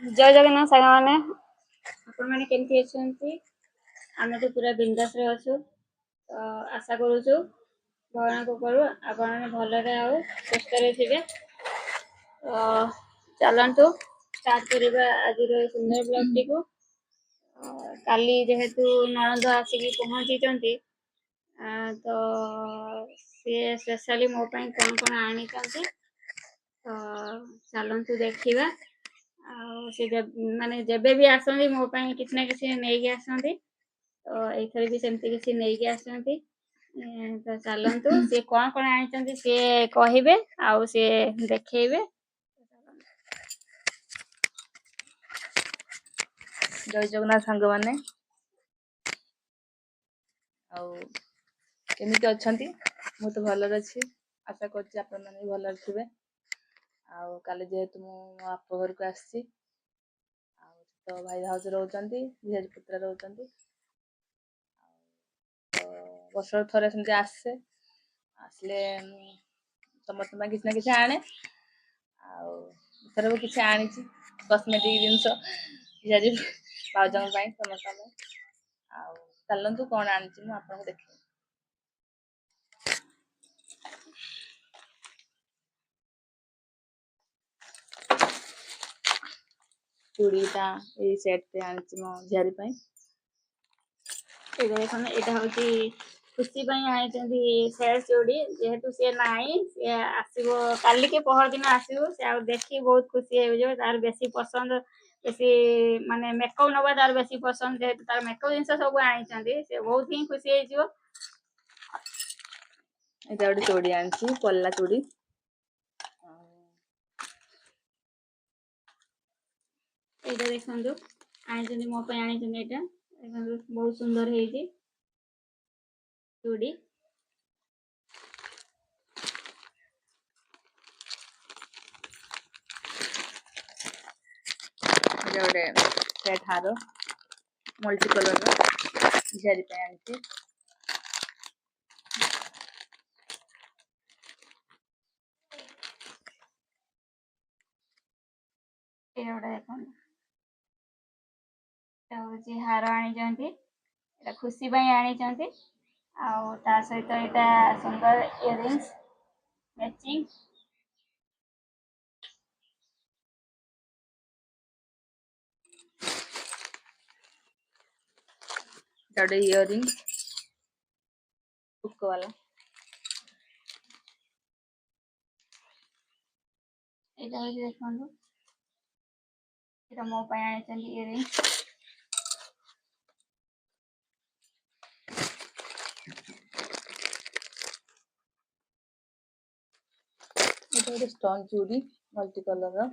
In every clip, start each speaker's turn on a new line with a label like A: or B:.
A: जय जगन्नाथ सागा मैंने आपण मैंने केमती अछंती आमे तो पूरा बिंदास रे अछु तो आशा करूछु भगवान को करू आपण मैंने भलरे आउ सुस्थ रे थिबे तो चलंतु स्टार्ट करिबा आज रो सुंदर ब्लॉग टी को काली जेहेतु ननंद आसिकी पहुंची चंती तो से स्पेशली मो पई कोन आनी चंती तो चलंतु देखिबा से माने जेबे भी आसंती मो पई किछ ना किछ नेकी आसंती तो एथरे भी सेमती किछ नेकी आसंती तो चलंतु से कोन आनी चंती से कहिबे आ से देखैबे
B: जय जगन्नाथ सांग माने केमिति अछंती मु तो भलर अछि आशा करछि आपण माने भलर थिबे काले जेहेतु मो बाप घर को आसी तो भाई भाउज रहउचंती झियारी पुत्रा रहउचंती तो वर्ष थरे सेमति आसले समस्त में किछ ना किछ आने थरे किछ आनिछि कॉस्मेटिक जिंस झियारी भाउजन पई समस्त चलंतु कौन आनिछि मु आपन को देखै चूड़ीटा ए सेट पे आनिछि मो झियारी पई
A: देखो एटा होची खुशी पई आइ चंदी सेल चूड़ी जेहेतु से नाही से आसीबो काली के पहर दिन आसीबो से आ देखि बहुत खुशी हे जो तार बेसी पसंद बेसी माने मेकअप नबा तार बेसी पसंद जेहेतु तार मेकअप जिंस सब आइ चंदी से बहुत ही खुशी हे जो
B: एटा ओडी चूड़ी आनिछि पल्ला चूड़ी
A: एटा देखंदु आइ चंदी मो पई आइ चंदी एटा देखंदु बहुत सुंदर हे जी चूड़ी
B: जोड़े सेट हारो मल्टी कलर रो झियारी पे आनिछि
A: एटा देखंदु एटा होची हार आनि चंदी एटा खुशी पई आनि चंदी आ ता सहित एटा सुंदर इयरिंग्स मैचिंग
B: जोड़े इयरिंग हुक वाला
A: एटा होची देखंदु एटा मो पई आनि चंदी इयरिंग्स
B: एटा ओडी स्टोन चूड़ी मल्टी कलर रो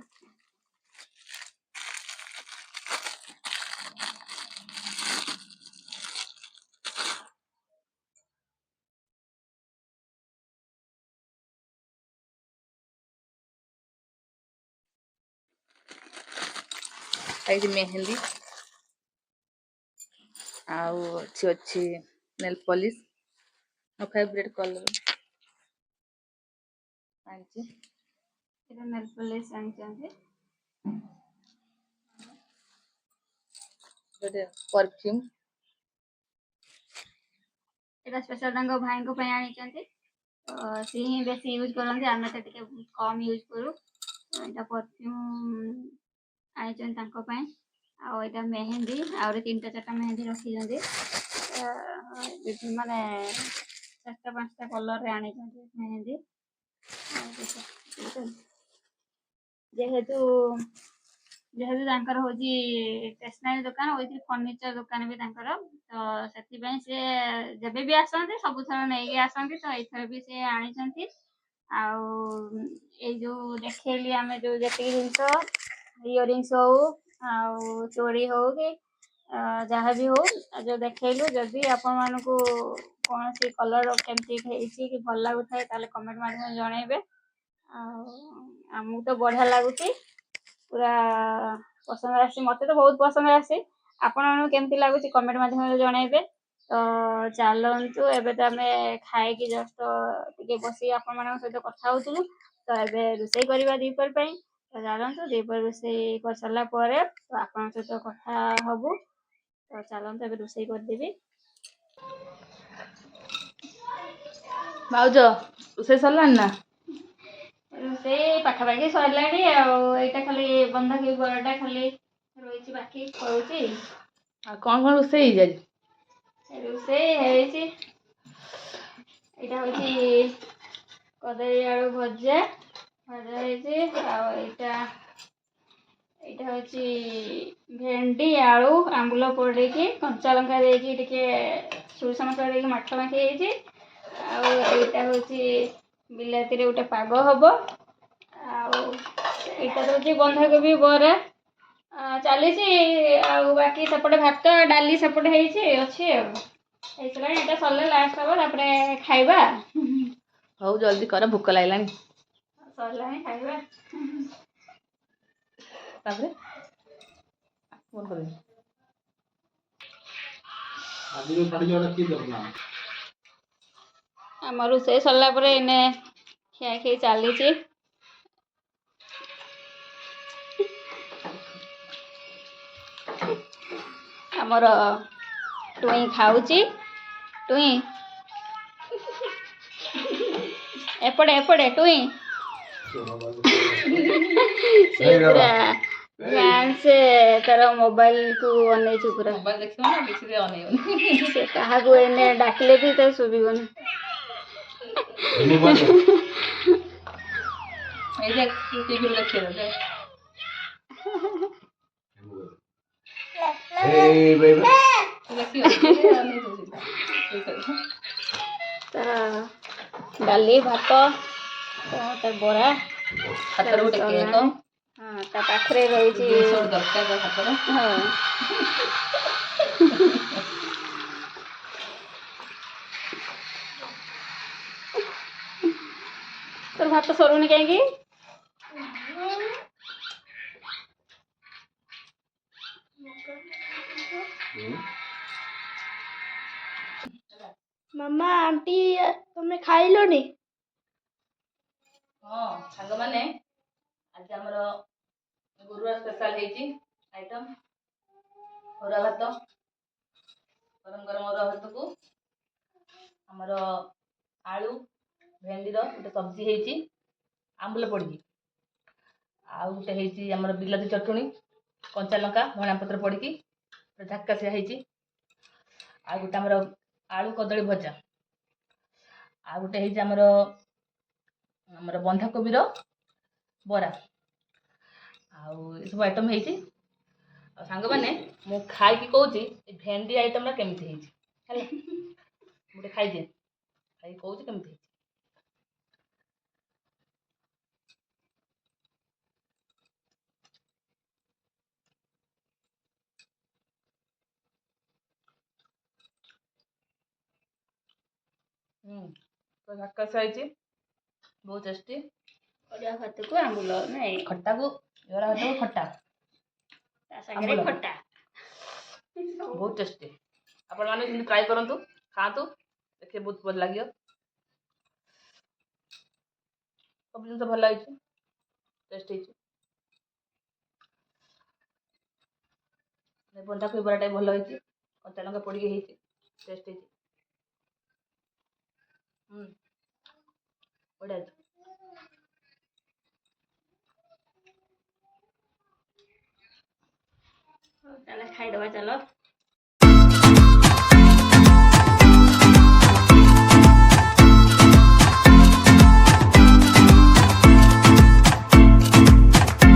B: आई मेहंदी अच्छी नेल पॉलिश मो फेवरेट कलर आंची
A: एटा नेल पॉलिश आनि चंदी
B: जोड़े परफ्यूम
A: एटा स्पेशल तांको भाई को पई आनि चंदी तो सी ही बेसी यूज करंती आमे तो टिके कम यूज करू एटा परफ्यूम आनि चंदी तांको पई आ एटा मेहंदी और तीनटा चारटा मेहंदी रखी चंदी माने चारटा पांचटा कलर रे आनि चंदी मेहंदी जेहेतु जेहेतु तांकर होची स्टेशनरी दुकान होई फर्नीचर दुकान भी तांकर तो सेति पई से जेबे भी आसंती सब थर नेकी आसंती तो एथर भी से आनि चंती आ ए जो देखेली आमे जो जेती जिंस इयरिंग्स हो आ चूड़ी हो कि जहाँ भी हो जो देखैलु जदि आपण मानको कौन सी कलर केमती हेची कि भल लागु थाए ताले कमेंट माध्यम जणाइबे आमु तो बढ़िया लागुची पूरा पसंद आसी मते तो बहुत पसंद आसी आपण केमती लागुची कमेंट माध्यम जणाइबे तो चलंतु एबे तो आमे खाए कि जस्ट टिके बसी आपण मानक सहित कथा होतुलु तो एबे रुसई करबा दीपर पई ତ ଚାଲନ୍ତୁ ଦ୍ୱିପହର ରୋଷେଇ କରିସାରିଲା ପରେ ତ ଆପଣଙ୍କ ସହିତ କଥା ହବୁ। ତ ଚାଲନ୍ତୁ ଏବେ ରୋଷେଇ କରିଦେବି।
B: ଭାଉଜ ରୋଷେଇ ସରିଲାଣି ନା?
A: ରୋଷେଇ ପାଖାପାଖି ସରିଲାଣି ଆଉ ଏଇଟା ଖାଲି ବନ୍ଧାକୋବି ବରାଟା ଖାଲି ରହିଛି ବାକି କରୁଛି।
B: ଆଉ କଣ ରୋଷେଇ ହେଇଛି ଆଜି?
A: ରୋଷେଇ ହେଇଛି ଏଇଟା ହଉଛି କଦଳୀ ଆଳୁ ଭଜା ହେଇଛି। ଆଉ ଏଇଟା ହଉଛି ଭେଣ୍ଡି ଆଳୁ ଆମ୍ବୁଲ ପଡିକି କଞ୍ଚା ଲଙ୍କା ଦେଇକି ଟିକେ ସୋରିଷ ମସଲା ଦେଇକି ମାଖା ମାଖି ହେଇଛି। ଆଉ ଏଇଟା ହଉଛି ବିଲାତିରେ ଗୋଟେ ପାଗ ହବ। ଆଉ ଏଇଟା ତ ହଉଛି ବନ୍ଧାକୋବି ବରା ଚାଲିଛି। ଆଉ ବାକି ସେପଟେ ଭାତ ଡାଲି ସେପଟେ ହେଇଛି ଅଛି ଆଉ ହେଇସାରିଲାଣି। ଏଇଟା ସରିଲେ ଲାଷ୍ଟ ହବ ତାପରେ ଖାଇବା।
B: ହଉ ଜଲ୍ଦି କର ଭୋକ ଲାଗିଲାଣି।
A: ସରିଲାଣି ଖାଇବା।
B: ତାପରେ ଫୋନ୍ କରିବି।
A: ଆମ ରୋଷେଇ ସରିଲା ପରେ ଏଇନେ ଖିଆଖି ଚାଲିଛି। ଆମର ଟୁଇଁ ଖାଉଛି। ଟୁଇଁ ଏପଟେ ଟୁଇଁ ସେ ପୁରା ଧ୍ୟାନ ସେ ତାର ମୋବାଇଲକୁ ଅନେଇଛି ପୁରା।
B: ମୋବାଇଲ ଦେଖିବ ନା କିଛି ଅନେଇବନି।
A: ସେ କାହାକୁ ଏଇନେ ଡାକିଲେ ବି ତାକୁ ଶୁଭିବନି।
B: ଏଇ ଯେ ଟିଭିରୁ ଦେଖିବ।
A: ତାର ଡାଲି ଭାତ ତା ବରା
B: ହାତରେ ଗୋଟେ କେକ୍।
A: ହଁ ତା ପାଖରେ ରହିଛି
B: ଦରକାର ହାତରେ।
A: ହଁ ତୋର ଭାତ ସରୁନି କାହିଁକି? ମାମା ଆଣ୍ଟି ତମେ ଖାଇଲନି?
B: ହଁ ସାଙ୍ଗମାନେ ଆଜି ଆମର ଗୁରୁବାର ସ୍ପେଶାଲ ହେଇଛି ଆଇଟମ୍। ଅରୁଆ ଭାତ ଗରମ ଗରମ ଅରୁଆ ଭାତକୁ ଆମର ଆଳୁ ଭେଣ୍ଡିର ଗୋଟେ ସବ୍ଜି ହେଇଛି ଆମ୍ବୁଲ ପଡ଼ିକି। ଆଉ ଗୋଟେ ହେଇଛି ଆମର ବିଲାତି ଚଟଣି କଞ୍ଚା ଲଙ୍କା ଧଣିଆ ପତ୍ର ପଡ଼ିକି ଝାକାସିଆ ହେଇଛି। ଆଉ ଗୋଟେ ଆମର ଆଳୁ କଦଳୀ ଭଜା। ଆଉ ଗୋଟେ ହେଇଛି ଆମର ବନ୍ଧାକୋବିର ବରା। ଆଉ ଏସବୁ ଆଇଟମ୍ ହେଇଛି। ଆଉ ସାଙ୍ଗମାନେ ମୁଁ ଖାଇକି କହୁଛି ଏ ଭେଣ୍ଡି ଆଇଟମ୍ଟା କେମିତି ହେଇଛି ହେଲା। ମୁଁ ଟିକେ ଖାଇଦିଏ ଖାଇକି କହୁଛି କେମିତି ହେଇଛି। ତ ଝାକାସ ହେଇଛି ବହୁତ ଟେଷ୍ଟି।
A: ଅରୁଆ ଭାତକୁ ଆମ୍ବୁଲ ନାଇଁ
B: ଖଟାକୁ ଅରୁଆ ଭାତକୁ ଖଟା
A: ତା ସାଙ୍ଗରେ
B: ଆମ୍ବୁଲ
A: ଖଟା
B: ବହୁତ ଟେଷ୍ଟି। ଆପଣମାନେ ସେମିତି ଟ୍ରାଏ କରନ୍ତୁ ଖାଆନ୍ତୁ ଦେଖିବେ ବହୁତ ଭଲ ଲାଗିବ। ସବୁ ଜିନିଷ ଭଲ ହେଇଛି ଟେଷ୍ଟ ହେଇଛି। ବନ୍ଧାକୋବି ବରାଟା ବି ଭଲ ହେଇଛି କଞ୍ଚା ଲଙ୍କା ପଡ଼ିକି ହେଇଛି ଟେଷ୍ଟ ହେଇଛି। ବଢ଼ିଆ ହେଇଛି।
A: ତାହେଲେ ଖାଇଦବା ଚାଲ।